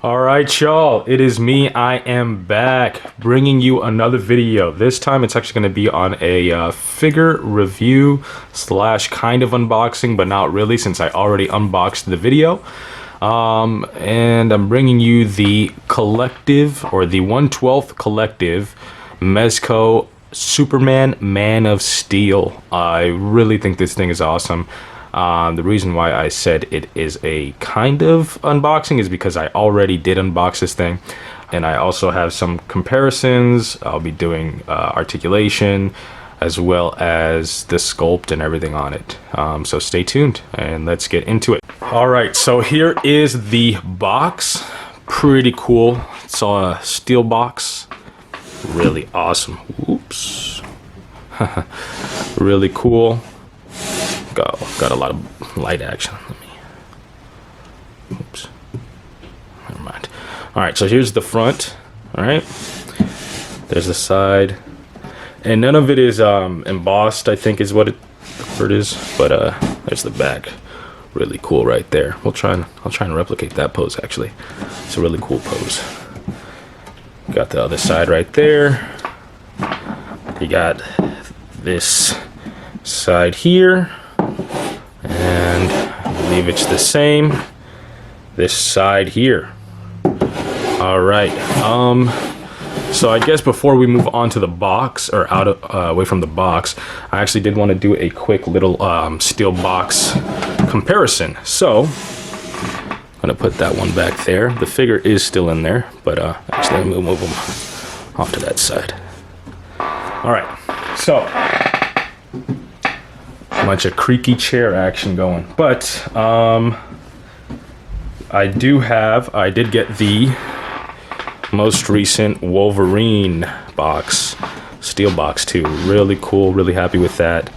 All right, y'all, it is me. I am back bringing you another video. This time it's actually going to be on a figure review slash kind of unboxing, but not really since I already unboxed the video. And I'm bringing you the collective, or the 1/12 collective Mezco Superman Man of Steel. I really think this thing is awesome. The reason why I said it is a kind of unboxing is because I already did unbox this thing, and I also have some comparisons. I'll be doing articulation as well as the sculpt and everything on it. So stay tuned and let's get into it. All right, so here is the box. Pretty cool. It's a steel box. Really awesome. Oops. Really cool. Got a lot of light action. Oops. Never mind. All right, so here's the front. All right. There's the side, and none of it is embossed, I think is what the word is. But there's the back. Really cool right there. I'll try and replicate that pose. Actually, it's a really cool pose. Got the other side right there. You got this side here. And I believe it's the same this side here. All right, so I guess before we move on to the box, or away from the box, I actually did want to do a quick little steel box comparison. So I'm gonna put that one back there. The figure is still in there, but actually I'm gonna move them off to that side. All right, so bunch of creaky chair action going, but I did get the most recent Wolverine box, steel box too. Really cool, really happy with that.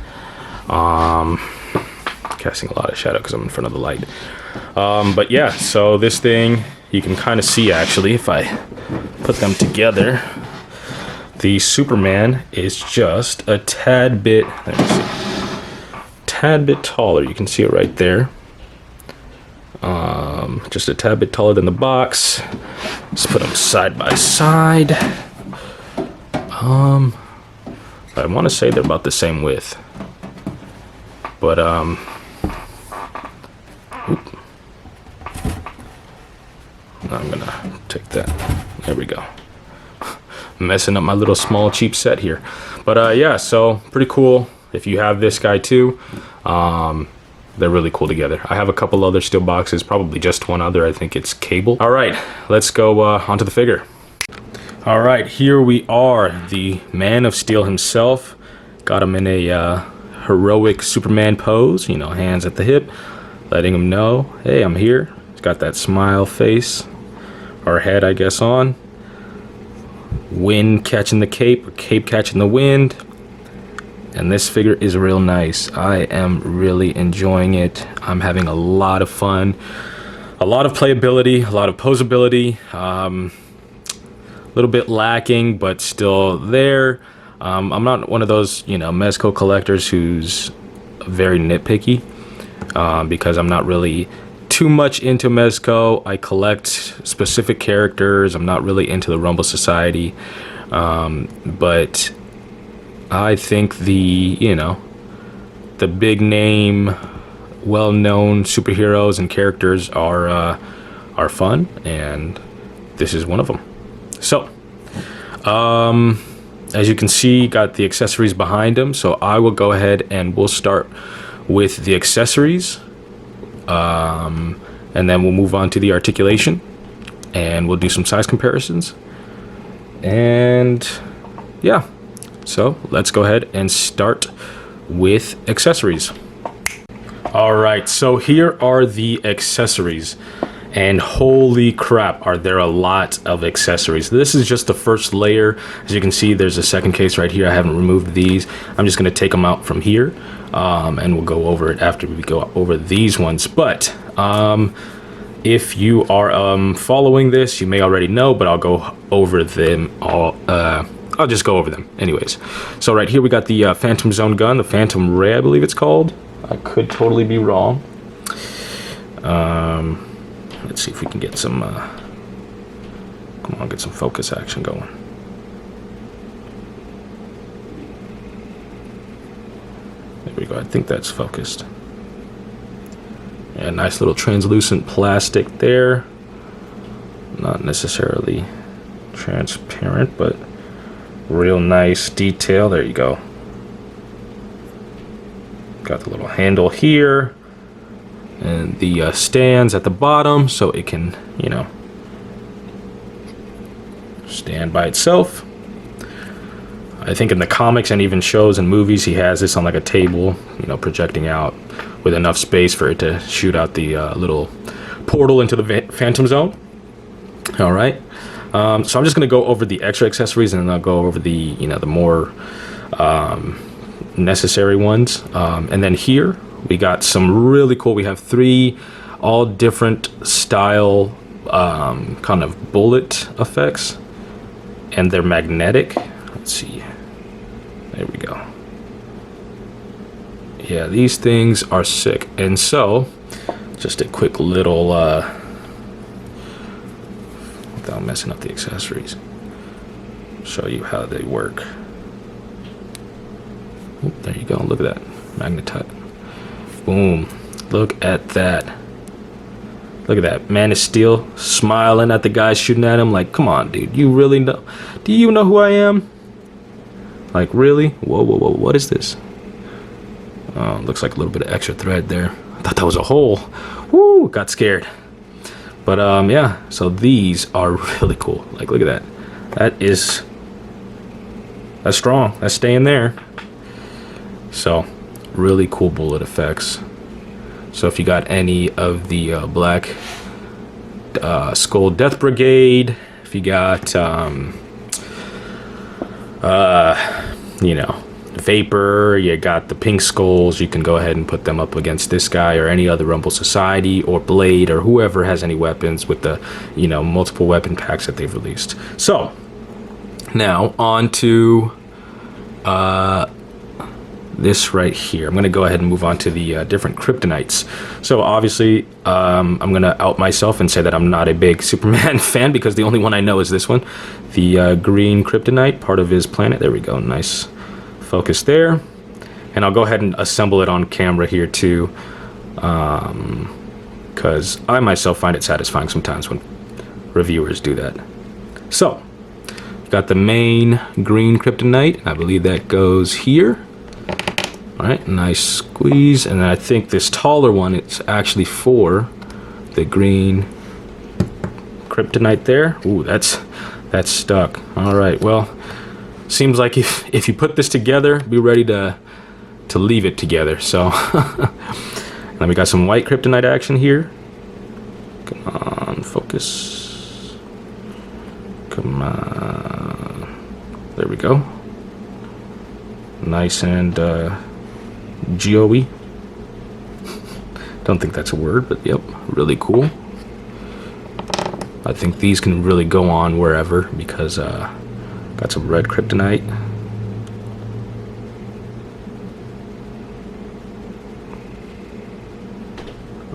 Casting a lot of shadow because I'm in front of the light. But yeah, so this thing you can kind of see actually if I put them together. The Superman is just a tad bit, let me see, tad bit taller. You can see it right there. Just a tad bit taller than the box. Let's put them side by side. I want to say they're about the same width, but I'm gonna take that. There we go. Messing up my little small cheap set here, but yeah, so pretty cool. If you have this guy too, they're really cool together. I have a couple other steel boxes, probably just one other. I think it's Cable. All right, let's go onto the figure. All right, here we are, the Man of Steel himself. Got him in a heroic Superman pose, you know, hands at the hip, letting him know, hey, I'm here. He's got that smile face, or head, I guess, on. Wind catching the cape, or cape catching the wind. And this figure is real nice. I am really enjoying it. I'm having a lot of fun, a lot of playability, a lot of posability. A little bit lacking, but still there. I'm not one of those, you know, Mezco collectors who's very nitpicky, because I'm not really too much into Mezco. I collect specific characters. I'm not really into the Rumble Society, but I think the big name, well-known superheroes and characters are fun, and this is one of them. So, as you can see, got the accessories behind him. So I will go ahead and we'll start with the accessories, and then we'll move on to the articulation, and we'll do some size comparisons, and yeah. So let's go ahead and start with accessories. All right, so here are the accessories, and holy crap, are there a lot of accessories. This is just the first layer. As you can see, there's a second case right here. I haven't removed these. I'm just gonna take them out from here, and we'll go over it after we go over these ones. But if you are following this, you may already know, but I'll go over them all. I'll just go over them anyways. So right here we got the Phantom Zone gun, the Phantom Ray, I believe it's called. I could totally be wrong. Let's see if we can get some Come on, get some focus action going. There we go. I think that's focused. Yeah, nice little translucent plastic there. Not necessarily transparent, but real nice detail. There you go. Got the little handle here and the stands at the bottom so it can, you know, stand by itself. I think in the comics and even shows and movies, he has this on like a table, you know, projecting out with enough space for it to shoot out the little portal into the Phantom Zone. All right. So I'm just going to go over the extra accessories, and then I'll go over the, you know, the more necessary ones. And then here we got some really cool. We have 3 all different style kind of bullet effects, and they're magnetic. Let's see. There we go. Yeah, these things are sick. And so, just a quick little, without messing up the accessories, show you how they work. Oop, there you go. Look at that. Magnetite. Boom. Look at that. Look at that. Man of Steel smiling at the guy shooting at him. Like, come on, dude. You really know? Do you know who I am? Like, really? Whoa, whoa, whoa. What is this? Oh, looks like a little bit of extra thread there. I thought that was a hole. Woo, got scared. But, yeah. So these are really cool. Like, look at that. That's strong. That's staying there. So, really cool bullet effects. So if you got any of the Black Skull Death Brigade, if you got, you know, Vapor, you got the Pink Skulls, you can go ahead and put them up against this guy or any other Rumble Society or Blade or whoever has any weapons with the, you know, multiple weapon packs that they've released. So, now on to this right here. I'm going to go ahead and move on to the different kryptonites. So obviously, I'm going to out myself and say that I'm not a big Superman fan, because the only one I know is this one, the green kryptonite, part of his planet. There we go. Nice focus there. And I'll go ahead and assemble it on camera here too, because I myself find it satisfying sometimes when reviewers do that. So, got the main green kryptonite. I believe that goes here. All right, nice squeeze. And then I think this taller one, it's actually for the green kryptonite there. Ooh, that's stuck. All right, well, seems like if you put this together, be ready to leave it together. So, and then we got some white kryptonite action here. Come on, focus. Come on. There we go. Nice and GOE. Don't think that's a word, but yep, really cool. I think these can really go on wherever, because got some red kryptonite.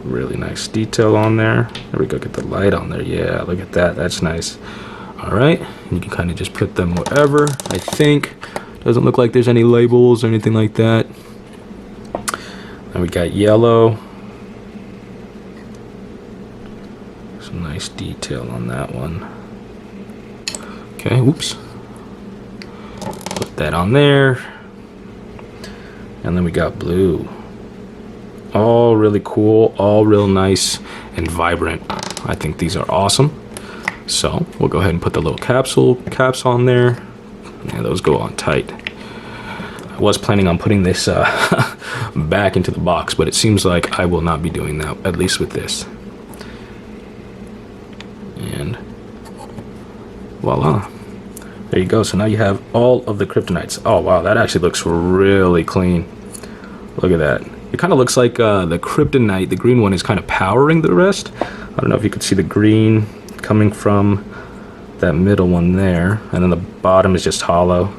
Really nice detail on there. There we go, get the light on there. Yeah, look at that, that's nice. All right, you can kind of just put them wherever. I think doesn't look like there's any labels or anything like that. And we got yellow. Some nice detail on that one. Okay, oops. Put that on there. And then we got blue. All really cool, all real nice and vibrant. I think these are awesome. So we'll go ahead and put the little caps on there. Yeah, those go on tight. I was planning on putting this back into the box, but it seems like I will not be doing that, at least with this. And voila. There you go. So now you have all of the kryptonites. Oh, wow. That actually looks really clean. Look at that. It kind of looks like the kryptonite, the green one, is kind of powering the rest. I don't know if you could see the green coming from that middle one there. And then the bottom is just hollow.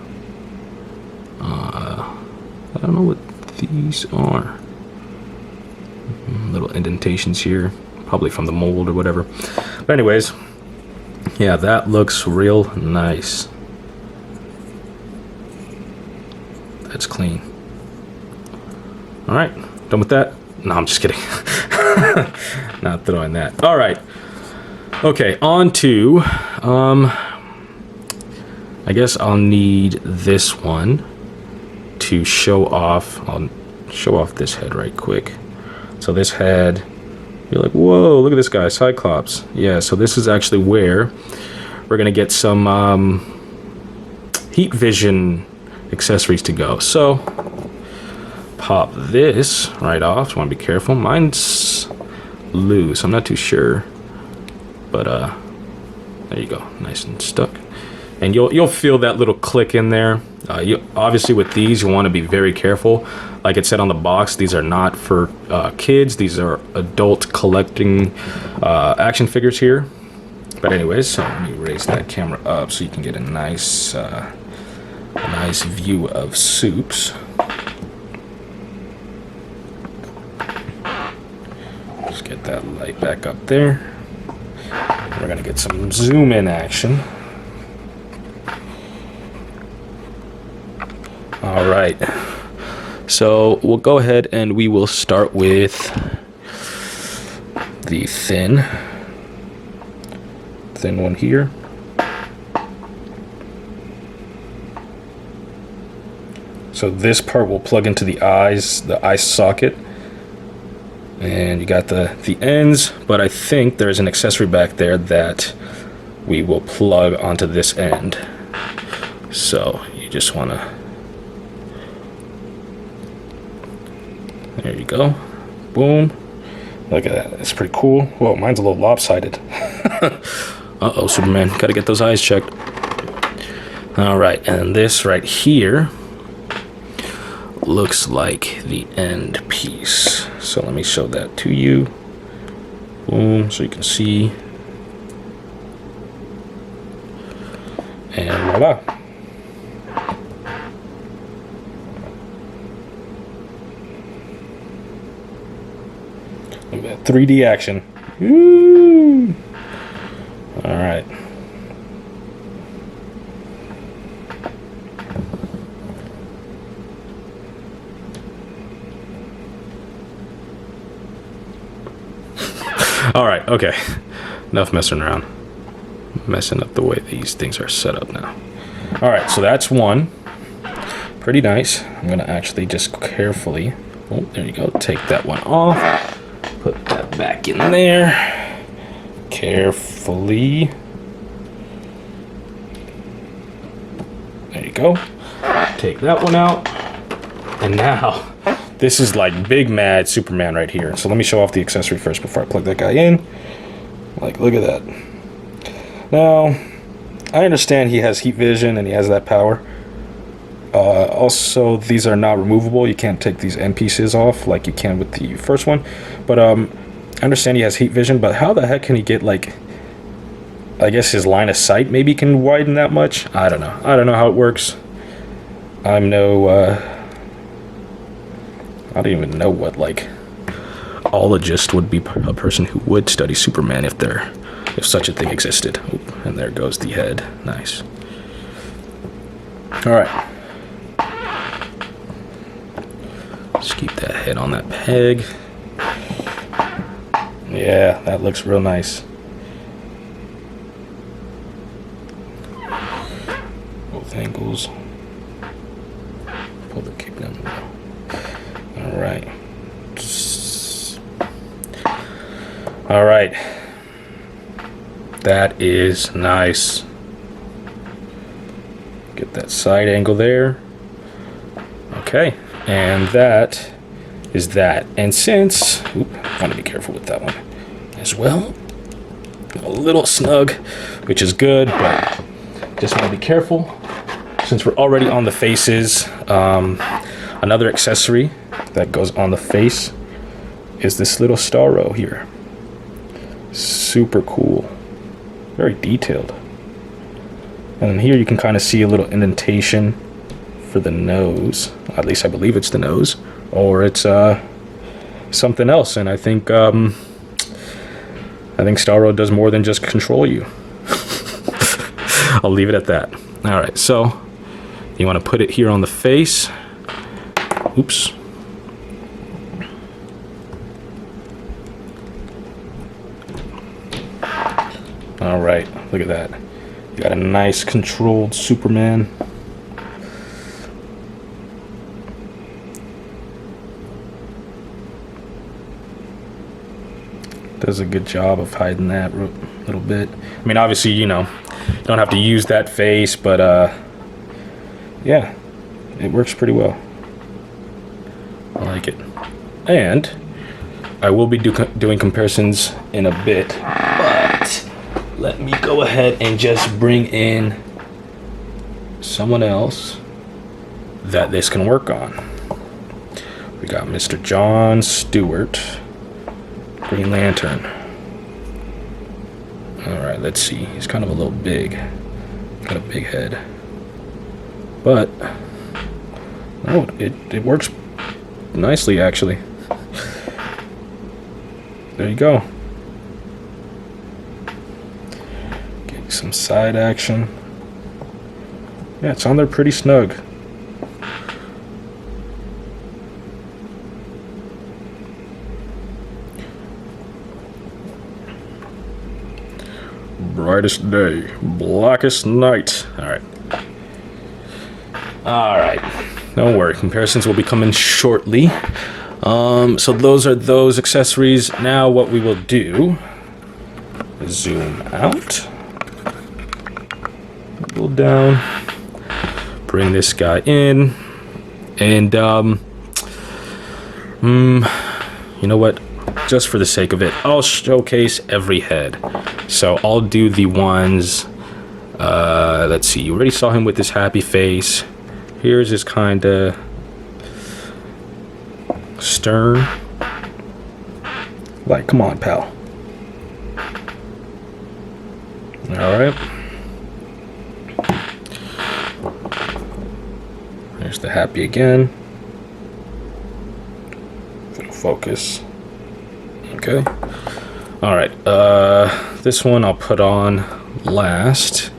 I don't know what these are. Little indentations here. Probably from the mold or whatever. But anyways, Yeah, that looks real nice. That's clean. All right, done with that? No, I'm just kidding. Not throwing that. All right. Okay, on to, I guess I'll need this one to show off. I'll show off this head right quick. So this head, you're like, whoa, look at this guy, Cyclops. Yeah, so this is actually where we're gonna get some heat vision accessories to go. So pop this right off. You want to be careful. Mine's loose. I'm not too sure, but there you go, nice and stuck. And you'll feel that little click in there. You obviously with these you want to be very careful. Like it said on the box, these are not for kids. These are adult collecting action figures here. But anyways, so let me raise that camera up so you can get a nice view of Soups. Just get that light back up there. We're gonna get some zoom in action. All right, so we'll go ahead and we will start with the thin one here. So this part will plug into the eye socket, and you got the ends, but I think there's an accessory back there that we will plug onto this end. So you just want to, there you go, boom. Look at that, it's pretty cool. Whoa, mine's a little lopsided. Uh-oh, Superman, gotta get those eyes checked. All right, and this right here looks like the end piece. So let me show that to you. Boom, so you can see. And voila. Look at that 3D action. Woo! All right. All right, okay. Enough messing around. Messing up the way these things are set up now. All right, so that's one. Pretty nice. I'm gonna actually just carefully, oh, there you go, take that one off. Put that back in there. Carefully. There you go. Take that one out. And now, this is like big mad Superman right here. So let me show off the accessory first before I plug that guy in. Like, look at that. Now, I understand he has heat vision and he has that power. Also, these are not removable. You can't take these end pieces off like you can with the first one. But I understand he has heat vision, but how the heck can he get, like, I guess his line of sight maybe can widen that much? I don't know. I don't know how it works. I'm no, I don't even know what, like, ologist would be a person who would study Superman if such a thing existed. Oop, and there goes the head. Nice. All right. Just keep that head on that peg. Yeah, that looks real nice. Both angles. Pull the kick down. All right. All right. That is nice. Get that side angle there. Okay. And that is that. And since, oop, I want to be careful with that one as well. A little snug, which is good, but just want to be careful. Since we're already on the faces, another accessory that goes on the face is this little Starro here. Super cool. Very detailed. And then here you can kind of see a little indentation for the nose. At least I believe it's the nose, or it's something else. And I think Starro does more than just control you. I'll leave it at that. All right, so you want to put it here on the face. Oops. All right, look at that. You got a nice controlled Superman. Does a good job of hiding that a little bit. I mean, obviously, you know, you don't have to use that face, but yeah, it works pretty well. I like it. And I will be doing comparisons in a bit, but let me go ahead and just bring in someone else that this can work on. We got Mr. John Stewart, Green Lantern. Alright, let's see. He's kind of a little big. Got a big head. But, no, it works nicely, actually. There you go. Getting some side action. Yeah, it's on there pretty snug. Brightest day, blackest night. Alright. Alright. Don't worry, comparisons will be coming shortly. So those are those accessories. Now what we will do is zoom out, pull down, bring this guy in, and you know what? Just for the sake of it, I'll showcase every head. So I'll do the ones, let's see, you already saw him with his happy face. Here's his kinda stern. Like, come on, pal. Alright. There's the happy again. It'll focus. Okay. Alright, this one I'll put on last.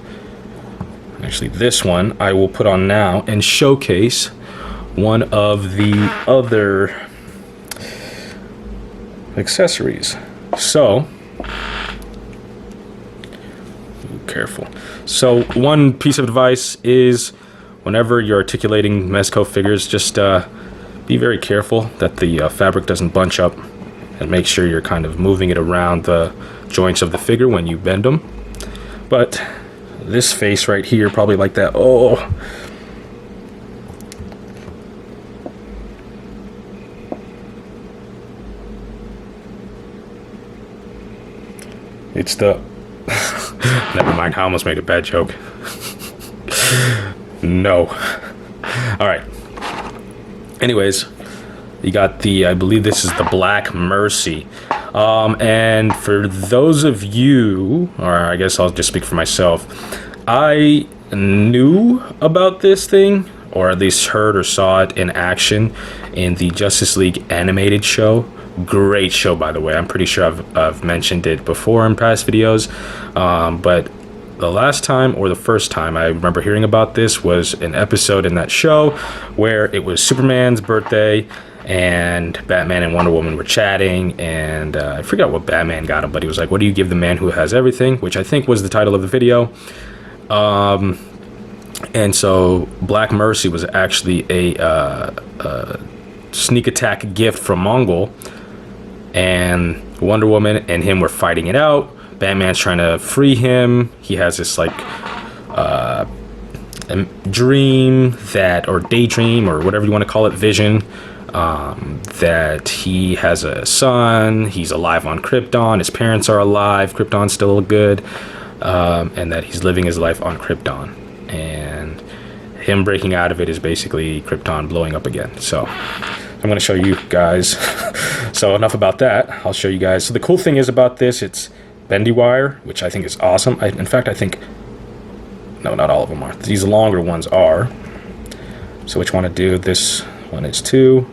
Actually, this one I will put on now and showcase one of the other accessories. So, careful. So, one piece of advice is whenever you're articulating Mezco figures, just be very careful that the fabric doesn't bunch up, and make sure you're kind of moving it around the joints of the figure when you bend them. But this face right here, probably like that. Oh, it's the never mind, I almost made a bad joke. No. All right, anyways, you got the, I believe this is the Black Mercy. And for those of you, or I guess I'll just speak for myself, I knew about this thing, or at least heard or saw it in action in the Justice League animated show. Great show, by the way. I'm pretty sure I've mentioned it before in past videos. But the last time, or the first time I remember hearing about this, was an episode in that show where it was Superman's birthday, and Batman and Wonder Woman were chatting, and I forgot what Batman got him, but he was like, what do you give the man who has everything? Which I think was the title of the video. And so Black Mercy was actually a sneak attack gift from Mongol, and Wonder Woman and him were fighting it out. Batman's trying to free him. He has this like dream that, or daydream, or whatever you want to call it, vision, that he has a son, he's alive on Krypton, his parents are alive, Krypton's still good, and that he's living his life on Krypton, and him breaking out of it is basically Krypton blowing up again. So I'm going to show you guys. So enough about that, I'll show you guys. So the cool thing is about this, it's bendy wire, which I think is awesome. In fact, I think, no, not all of them are. These longer ones are. So what you want to do, this one is 2.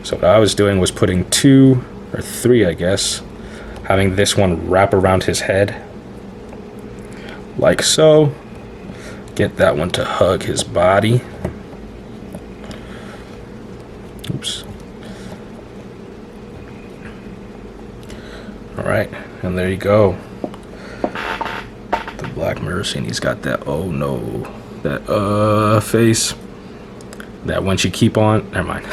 So what I was doing was putting 2 or 3, I guess, having this one wrap around his head like so, get that one to hug his body. Oops. All right, and there you go. The Black Mercy, and he's got that, oh no, that face. That one you keep on, never mind.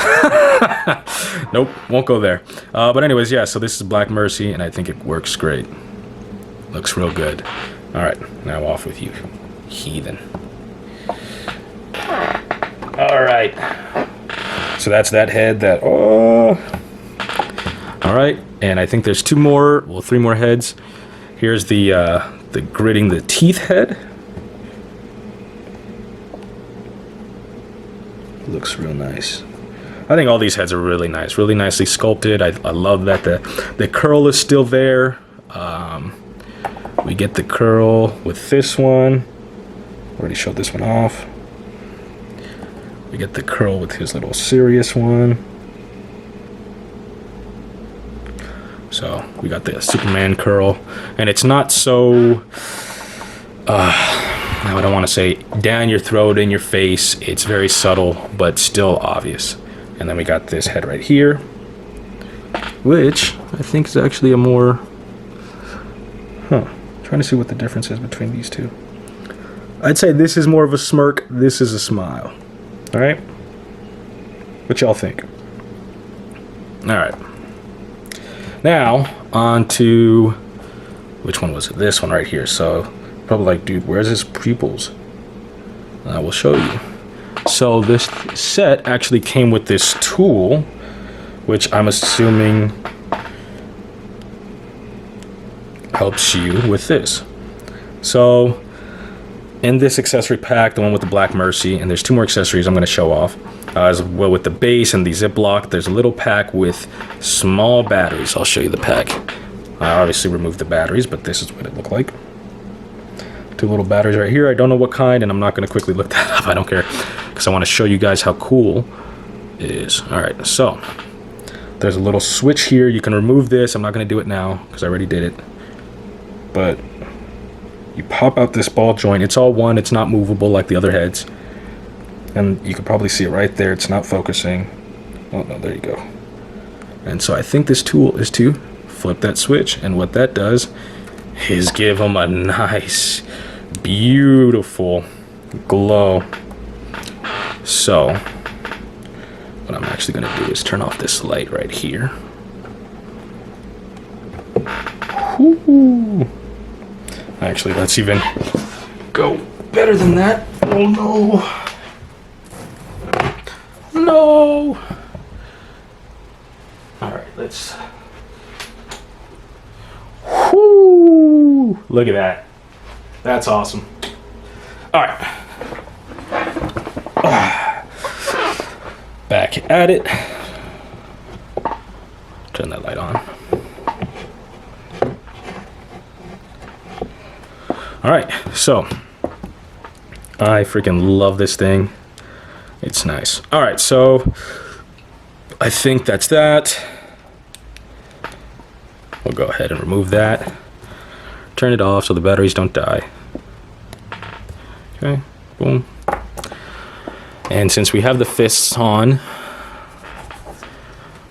Nope, won't go there. But anyways, yeah, so this is Black Mercy, and I think it works great. Looks real good. All right, now off with you, heathen. All right. So that's that head, that, oh. All right, and I think there's 3 more heads. Here's the gritting the teeth head. Looks real nice. I think all these heads are really nice, really nicely sculpted. I love that the curl is still there. We get the curl with this one. Already showed this one off. We get the curl with his little serious one. So we got the Superman curl, and it's not so I don't want to say down your throat, in your face. It's very subtle, but still obvious. And then we got this head right here, which I think is actually a more, trying to see what the difference is between these two. I'd say this is more of a smirk, this is a smile. All right? What y'all think? All right. Now, on to, which one was it? This one right here. So, probably like, dude, where's his pupils? I will show you. So, this set actually came with this tool, which I'm assuming helps you with this. So, in this accessory pack, the one with the Black Mercy, and there's 2 more accessories I'm going to show off, as well with the base and the Ziploc. There's a little pack with small batteries. I'll show you the pack. I obviously removed the batteries, but this is what it looked like. 2 little batteries right here. I don't know what kind, and I'm not going to quickly look that up. I don't care, because I want to show you guys how cool it is. All right, so there's a little switch here. You can remove this. I'm not going to do it now because I already did it. But you pop out this ball joint. It's all one. It's not movable like the other heads. And you can probably see it right there. It's not focusing. Oh, no, there you go. And so I think this tool is to flip that switch. And what that does is give them a nice, beautiful glow. So what I'm actually going to do is turn off this light right here. Woo. Actually, let's even go better than that. Oh no. No. All right, let's. Whoo. Look at that. That's awesome. All right. Back at it. Turn that light on. All right, so I freaking love this thing. It's nice. All right, so I think that's that. We'll go ahead and remove that. Turn it off so the batteries don't die. Okay, boom. And since we have the fists on,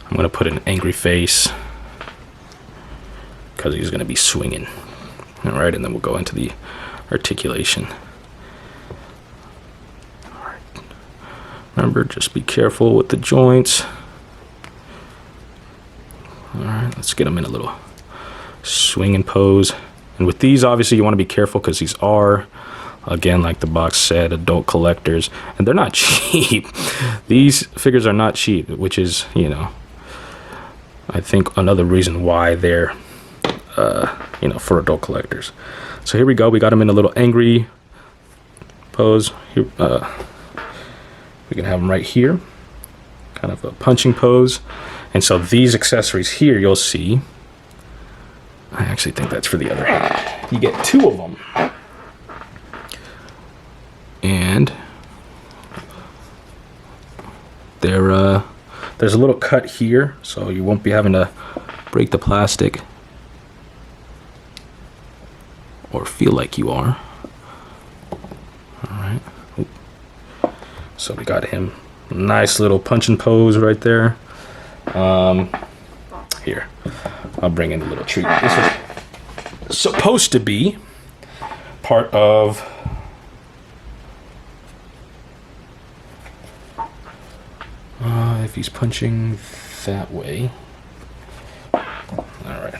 I'm gonna put an angry face because he's gonna be swinging. All right, and then we'll go into the articulation. All right. Remember, just be careful with the joints. All right, let's get them in a little swinging pose. And with these, obviously, you want to be careful because these are, again, like the box said, adult collectors, and they're not cheap. These figures are not cheap, which is, you know, I think another reason why they're you know, for adult collectors. So here we go. We got him in a little angry pose. Here, we can have him right here, kind of a punching pose. And so these accessories here, you'll see. I actually think that's for the other hand. You get 2 of them, and there's a little cut here, so you won't be having to break the plastic. Or feel like you are. All right. So we got him. Nice little punching pose right there. Here, I'll bring in a little treat. This is supposed to be part of if he's punching that way. All right.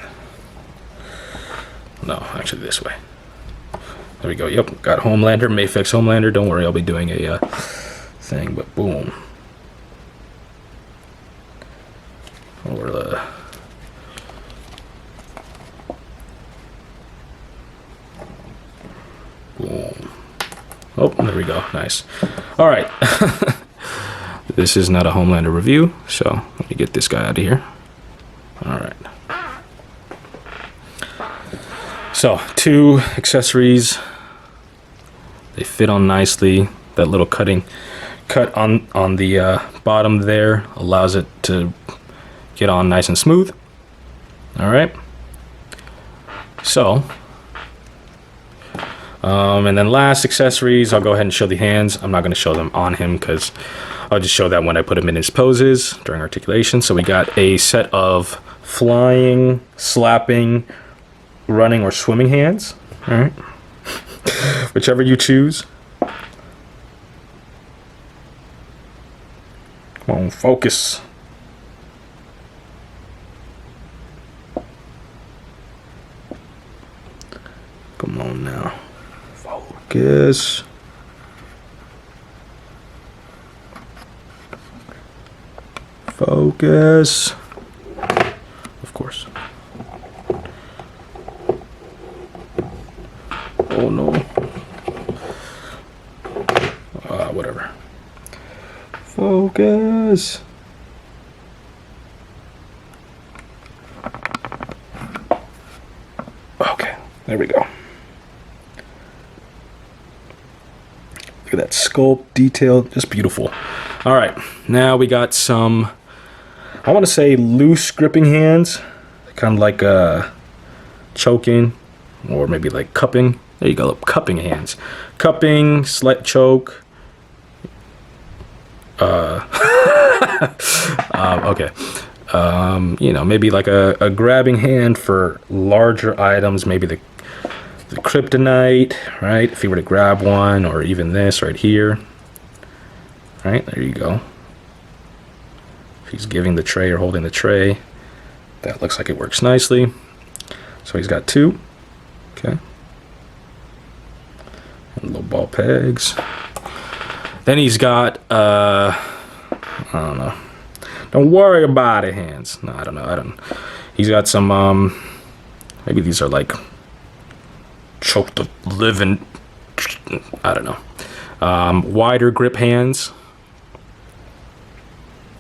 No, actually this way. There we go. Yep, got Homelander, Mayfix Homelander. Don't worry, I'll be doing a thing, but boom. Or boom. Oh, there we go. Nice. All right. This is not a Homelander review, so let me get this guy out of here. All right. So, 2 accessories. They fit on nicely. That little cut on the bottom there allows it to get on nice and smooth. All right. So, and then last accessories, I'll go ahead and show the hands. I'm not going to show them on him because I'll just show that when I put him in his poses during articulation. So we got a set of flying, slapping, running, or swimming hands. All right. Whichever you choose. Come on, focus. Come on now. Focus. Focus. Of course. Oh no. Whatever. Focus. Okay, there we go. Look at that sculpt detail, just beautiful. All right, now we got some, I want to say loose gripping hands, kind of like choking, or maybe like cupping. There you go, cupping hands. Cupping, slight choke. Okay. You know, maybe like a grabbing hand for larger items, maybe the kryptonite, right? If you were to grab one, or even this right here. Right, there you go. If he's giving the tray or holding the tray, that looks like it works nicely. So he's got 2. Okay. And little ball pegs. Then he's got, I don't know. Don't worry about it, hands. No, I don't know. He's got some, maybe these are like choke the living, I don't know. Wider grip hands.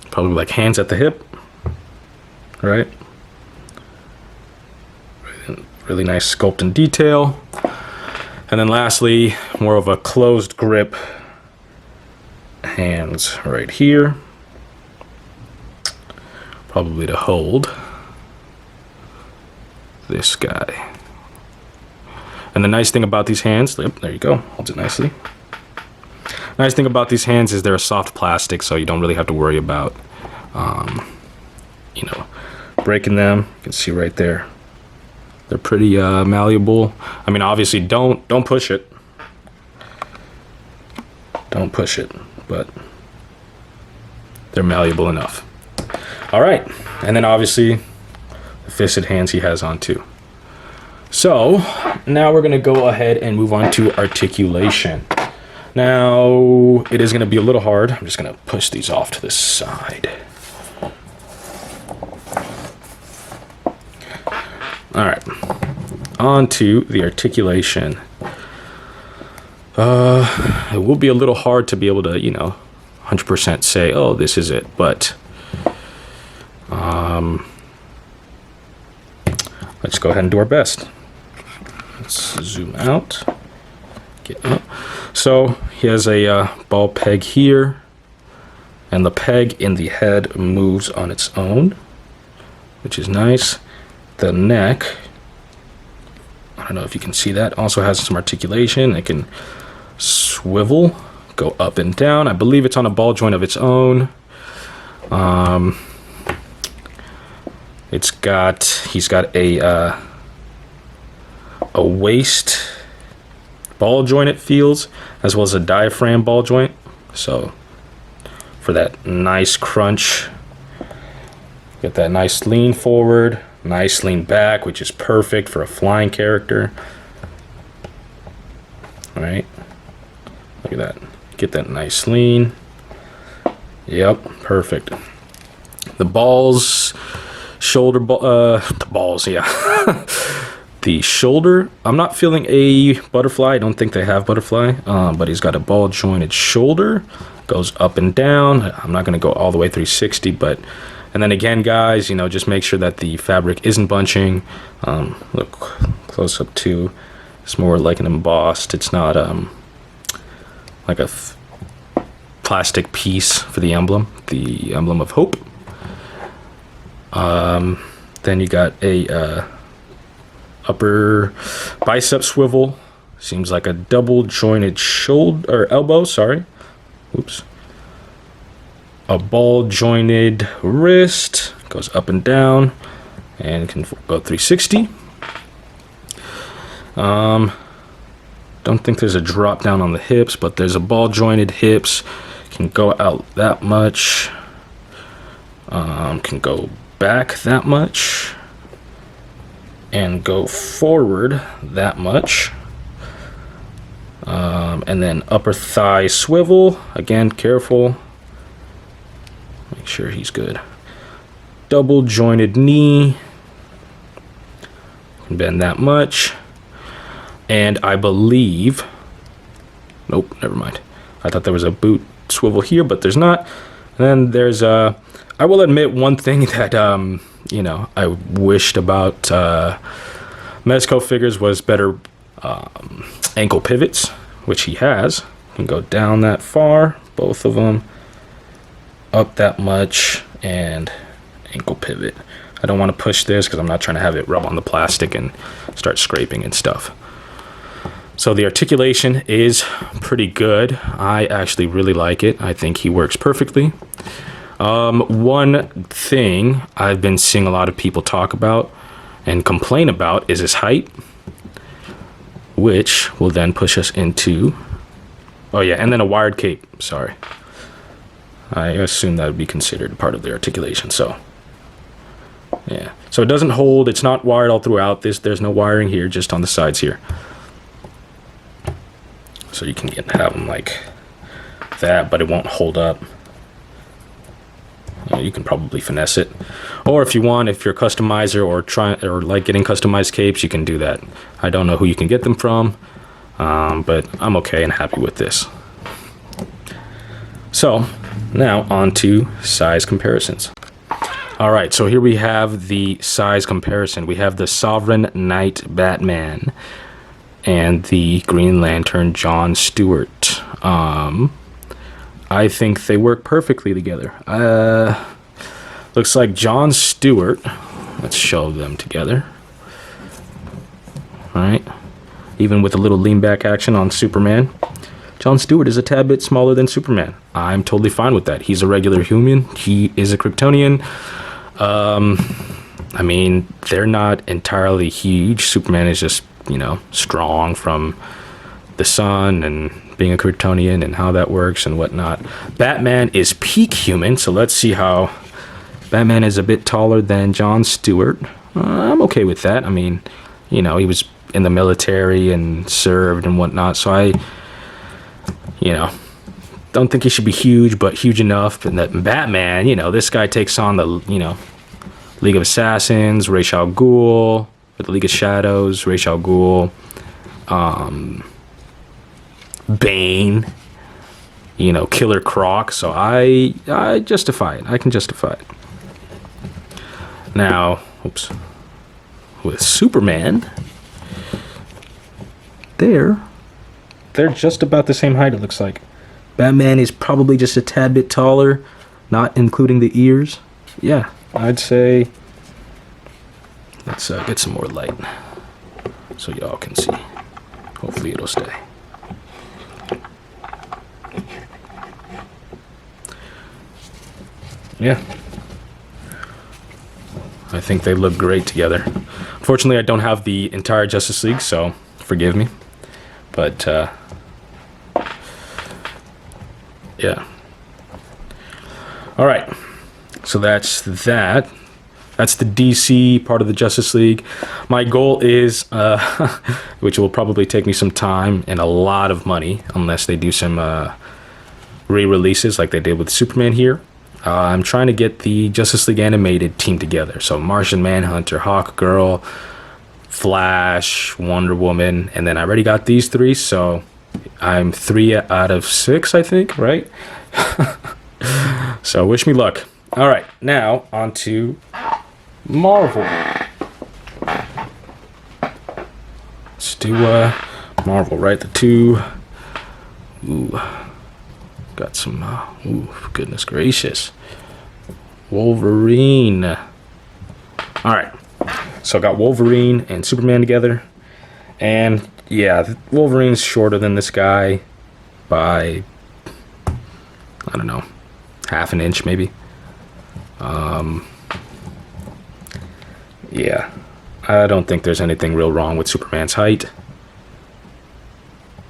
Probably like hands at the hip. Right? Really nice sculpt and detail. And then lastly, more of a closed grip hands right here. Probably to hold this guy. And the nice thing about these hands, yep, there you go, holds it nicely. Nice thing about these hands is they're a soft plastic, so you don't really have to worry about, you know, breaking them. You can see right there. They're pretty malleable. I mean, obviously, don't push it. Don't push it, but they're malleable enough. All right, and then obviously the fisted hands he has on too. So now we're gonna go ahead and move on to articulation. Now it is gonna be a little hard. I'm just gonna push these off to the side. All right, on to the articulation. It will be a little hard to be able to, you know, 100% say, oh, this is it, but let's go ahead and do our best. Let's zoom out, get up. So he has a ball peg here, and the peg in the head moves on its own, which is nice. The neck, I don't know if you can see that, also has some articulation. It can swivel go up and down. I believe it's on a ball joint of its own. He's got a waist ball joint, it feels, as well as a diaphragm ball joint. So for that nice crunch, get that nice lean forward, nice lean back, which is perfect for a flying character. All right, look at that. Get that nice lean. Yep, perfect. The balls, shoulder, the balls, yeah. The shoulder, I'm not feeling a butterfly. I don't think they have butterfly, but he's got a ball jointed shoulder. Goes up and down. I'm not going to go all the way 360, but, and then again, guys, you know, just make sure that the fabric isn't bunching. Look close up too. It's more like an embossed. It's not like a plastic piece for the emblem of hope. Then you got a upper bicep swivel. Seems like a double jointed shoulder or elbow, sorry. Oops. A ball jointed wrist, goes up and down and can go 360. Don't think there's a drop down on the hips, but there's a ball jointed hips. Can go out that much. Can go back that much. And go forward that much. And then upper thigh swivel. Again, careful. Make sure he's good. Double jointed knee. Can bend that much. And I believe, nope, never mind. I thought there was a boot swivel here, but there's not. And then there's I will admit one thing that you know, I wished about Mezco figures was better ankle pivots, which he has. Can go down that far, both of them, up that much, and ankle pivot. I don't want to push this because I'm not trying to have it rub on the plastic and start scraping and stuff. So the articulation is pretty good. I actually really like it. I think he works perfectly. One thing I've been seeing a lot of people talk about and complain about is his height, which will then push us into, oh yeah, and then a wired cape, sorry. I assume that would be considered part of the articulation, so yeah. So it doesn't hold, it's not wired all throughout this, there's no wiring here, just on the sides here. So you can have them like that, but it won't hold up. You can probably finesse it, or if you want, if you're a customizer or like getting customized capes, you can do that. I don't know who you can get them from, but I'm okay and happy with this. So now on to size comparisons. All right, so here we have the size comparison. We have the Sovereign Knight Batman and the Green Lantern John Stewart. I think they work perfectly together. Looks like John Stewart, let's show them together. All right, even with a little lean back action on Superman, John Stewart is a tad bit smaller than Superman. I'm totally fine with that. He's a regular human. He is a Kryptonian. I mean, they're not entirely huge. Superman is just, you know, strong from the sun and being a Kryptonian and how that works and whatnot. Batman is peak human, so let's see how Batman is a bit taller than John Stewart. I'm okay with that. I mean, you know, he was in the military and served and whatnot, so I, you know, don't think he should be huge, but huge enough. And that Batman, you know, this guy takes on the, you know, League of Assassins, Ra's al Ghul, the League of Shadows, Ra's al Ghul, Bane, you know, Killer Croc. So I justify it. I can justify it. Now, oops, with Superman, they're just about the same height, it looks like. Batman is probably just a tad bit taller, not including the ears. Yeah, I'd say, let's get some more light so y'all can see. Hopefully it'll stay. yeah, I think they look great together. Unfortunately, I don't have the entire Justice League, so forgive me. But yeah. All right. So that's that. That's the DC part of the Justice League. My goal is, which will probably take me some time and a lot of money, unless they do some re-releases like they did with Superman here. I'm trying to get the Justice League animated team together. So Martian Manhunter, Hawkgirl, Flash, Wonder Woman, and then I already got these 3, so I'm 3 out of 6, I think, right? So wish me luck. All right, now on to Marvel. Let's do Marvel, right? The 2. Ooh, got some. Ooh, goodness gracious. Wolverine. All right, so I got Wolverine and Superman together, and yeah, Wolverine's shorter than this guy by, I don't know, half an inch maybe. Yeah, I don't think there's anything real wrong with Superman's height.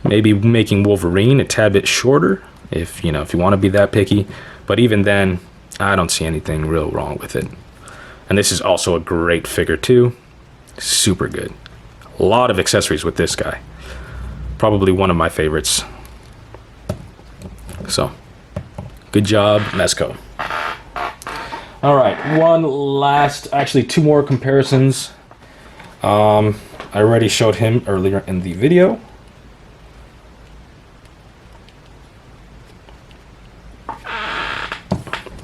Maybe making Wolverine a tad bit shorter, if you want to be that picky. But even then, I don't see anything real wrong with it. And this is also a great figure too. Super good. A lot of accessories with this guy. Probably one of my favorites. So, good job, Mezco. All right, actually 2 more comparisons. I already showed him earlier in the video.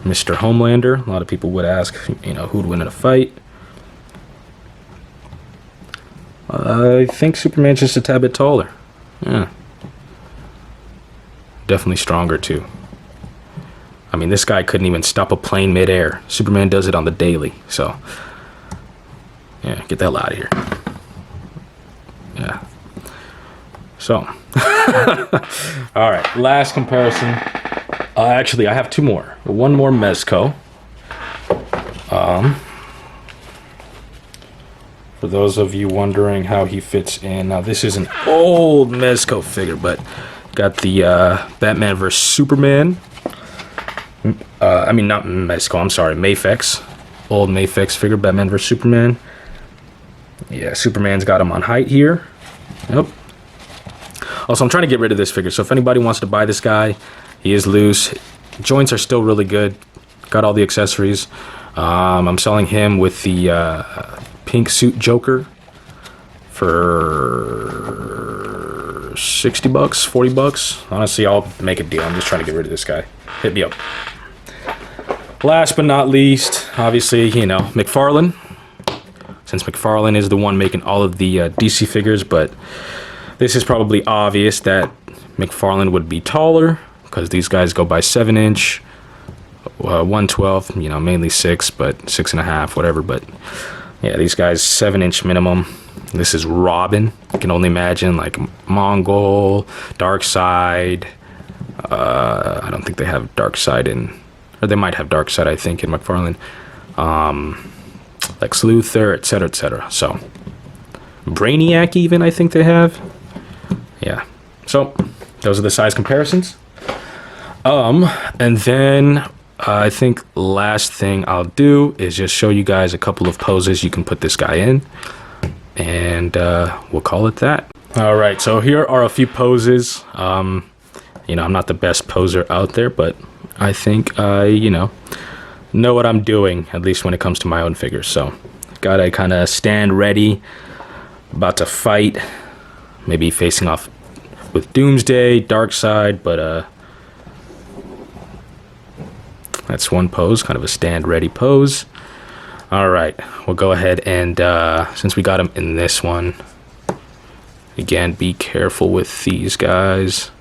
Mr. Homelander. A lot of people would ask, who'd win in a fight. I think Superman's just a tad bit taller. Yeah. Definitely stronger too. I mean, this guy couldn't even stop a plane midair. Superman does it on the daily. So, yeah, get the hell out of here. Yeah. So, all right, last comparison. Actually, I have 2 more. One more Mezco. For those of you wondering how he fits in, now this is an old Mezco figure, but got the Batman vs Superman. I mean, not Mezco, I'm sorry, Mafex. Old Mafex figure, Batman vs Superman. Yeah, Superman's got him on height here. Yep. Also, I'm trying to get rid of this figure, so if anybody wants to buy this guy, he is loose. Joints are still really good. Got all the accessories. I'm selling him with the pink suit Joker for $60, $40. Honestly, I'll make a deal. I'm just trying to get rid of this guy. Hit me up. Last but not least, obviously, McFarlane. Since McFarlane is the one making all of the DC figures, but this is probably obvious that McFarlane would be taller because these guys go by 7-inch, 1/12, mainly 6, but 6.5, whatever. But yeah, these guys 7-inch minimum. This is Robin. I can only imagine like Mongol, Darkseid. I don't think they have Darkseid or they might have Darkseid, I think, in McFarlane. Lex Luthor, etc., etc. So, Brainiac even, I think they have. Yeah. So, those are the size comparisons. And then I think last thing I'll do is just show you guys a couple of poses you can put this guy in. And we'll call it that. All right, so here are a few poses. I'm not the best poser out there, but I think I, know what I'm doing, at least when it comes to my own figures. So, gotta kind of stand ready, about to fight, maybe facing off with Doomsday, Darkseid, but that's one pose, kind of a stand ready pose. All right, we'll go ahead and since we got him in this one, again, be careful with these guys.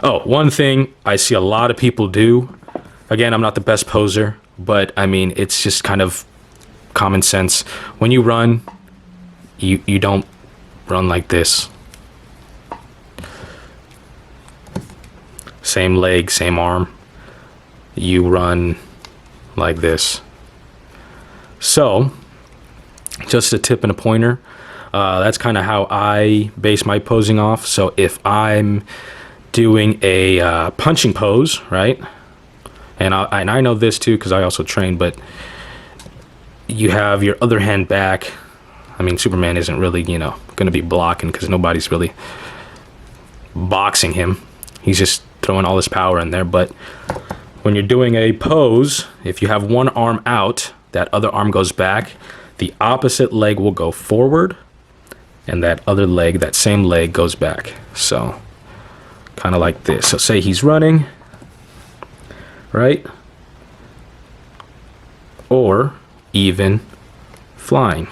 Oh, one thing I see a lot of people do, again, I'm not the best poser, but I mean, it's just kind of common sense. When you run, you don't run like this. Same leg, same arm. you run like this. So just a tip and a pointer. That's kind of how I base my posing off. So if I'm doing a punching pose, right? And I know this too because I also train, but you have your other hand back. I mean, Superman isn't really, you know, going to be blocking because nobody's really boxing him. He's just throwing all his power in there. But when you're doing a pose, if you have one arm out, that other arm goes back, the opposite leg will go forward, and that other leg, that same leg, goes back. So kind of like this. So say he's running, right? Or even flying.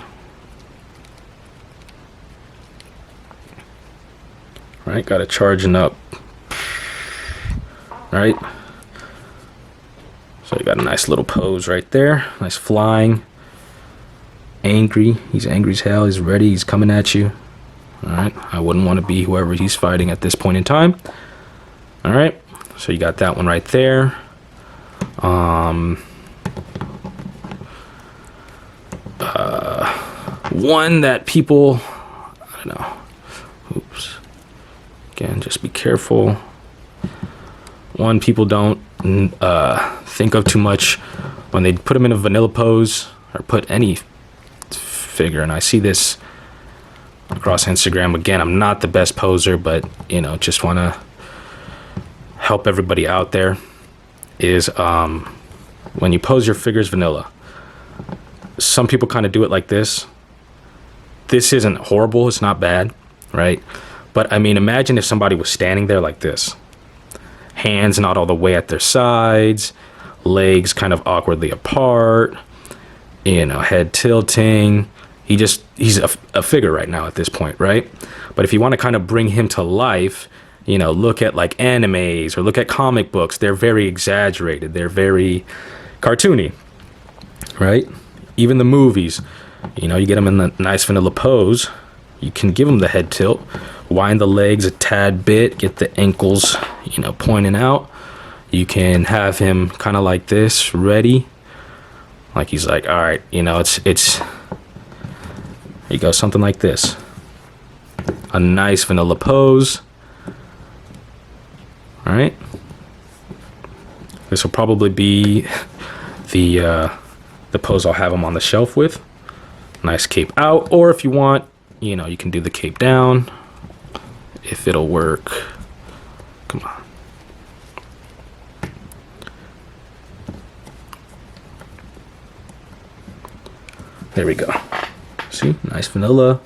Right, got it charging up. Right? So you got a nice little pose right there. Nice flying. Angry. He's angry as hell. He's ready. He's coming at you. Alright, I wouldn't want to be whoever he's fighting at this point in time. Alright, so you got that one right there. One that people, I don't know. Oops. Again, just be careful. One people don't think of too much when they put them in a vanilla pose or put any figure. And I see this across Instagram. Again, I'm not the best poser, but, you know, just want to help everybody out there. Is when you pose your figures vanilla, some people kind of do it like this. This isn't horrible. It's not bad, right? But I mean, imagine if somebody was standing there like this, hands not all the way at their sides, legs kind of awkwardly apart, you know, head tilting. He's a figure right now at this point, right? But if you want to kind of bring him to life, you know, look at like animes or look at comic books. They're very exaggerated. They're very cartoony, right? Even the movies, you know, you get them in the nice vanilla pose. You can give them the head tilt, wind the legs a tad bit, get the ankles, you know, pointing out. You can have him kind of like this, ready. Like he's like, all right, you know, it's, there you go, something like this. A nice vanilla pose. All right. This will probably be the pose I'll have him on the shelf with. Nice cape out, or if you want, you know, you can do the cape down if it'll work. Come on. There we go. See, nice vanilla.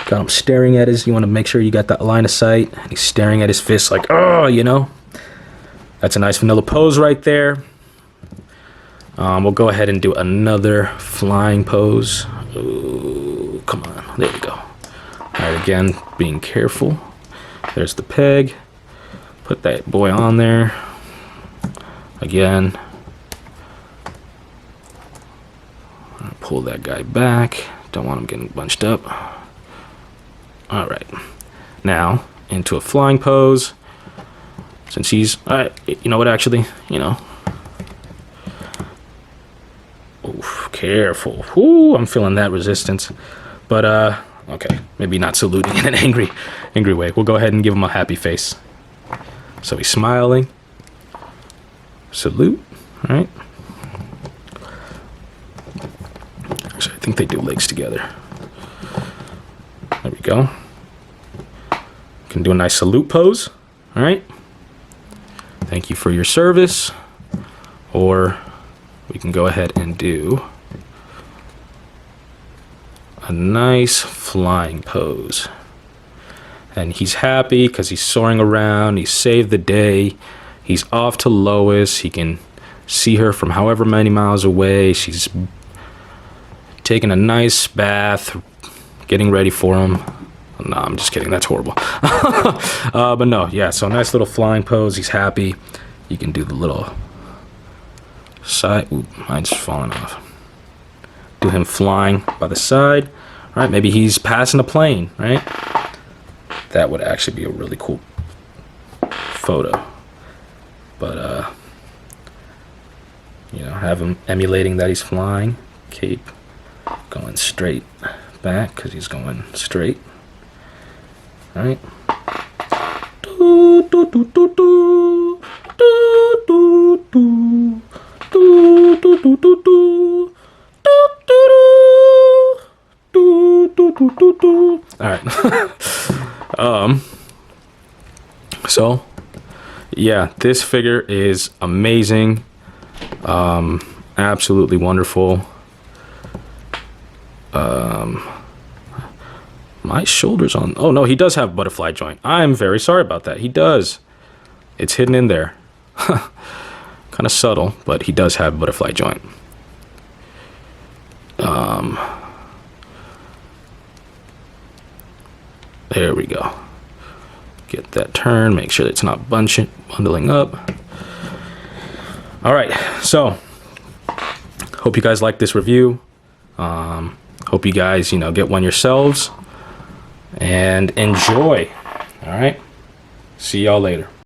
Got him staring at his, you want to make sure you got that line of sight. He's staring at his fist like, oh, you know. That's a nice vanilla pose right there. We'll go ahead and do another flying pose. Ooh, come on, there we go. All right, again, being careful. There's the peg. Put that boy on there. Again. Pull that guy back. Don't want him getting bunched up. All right, now into a flying pose. Since he's, all right, you know what, actually, you know. Oof, careful. Ooh, I'm feeling that resistance. But, okay, maybe not saluting in an angry way. We'll go ahead and give him a happy face. So he's smiling. Salute, all right. Actually, I think they do legs together. There we go. Can do a nice salute pose, all right. Thank you for your service. Or we can go ahead and do a nice flying pose. And he's happy because he's soaring around. He saved the day. He's off to Lois. He can see her from however many miles away. She's taking a nice bath, getting ready for him. No, I'm just kidding. That's horrible. But no, yeah, so nice little flying pose. He's happy. You can do the little side. Ooh, mine's falling off. Do him flying by the side. All right, maybe he's passing a plane, right? That would actually be a really cool photo. But You know, have him emulating that he's flying. Cape going straight back because he's going straight. All right. All right. So yeah, this figure is amazing. Absolutely wonderful. My shoulder's on. Oh no, he does have butterfly joint. I'm very sorry about that. He does. It's hidden in there. Kind of subtle, but he does have butterfly joint. There we go. Get that turn. Make sure it's not bundling up. All right. So, hope you guys like this review. Hope you guys, you know, get one yourselves and enjoy. All right. See y'all later.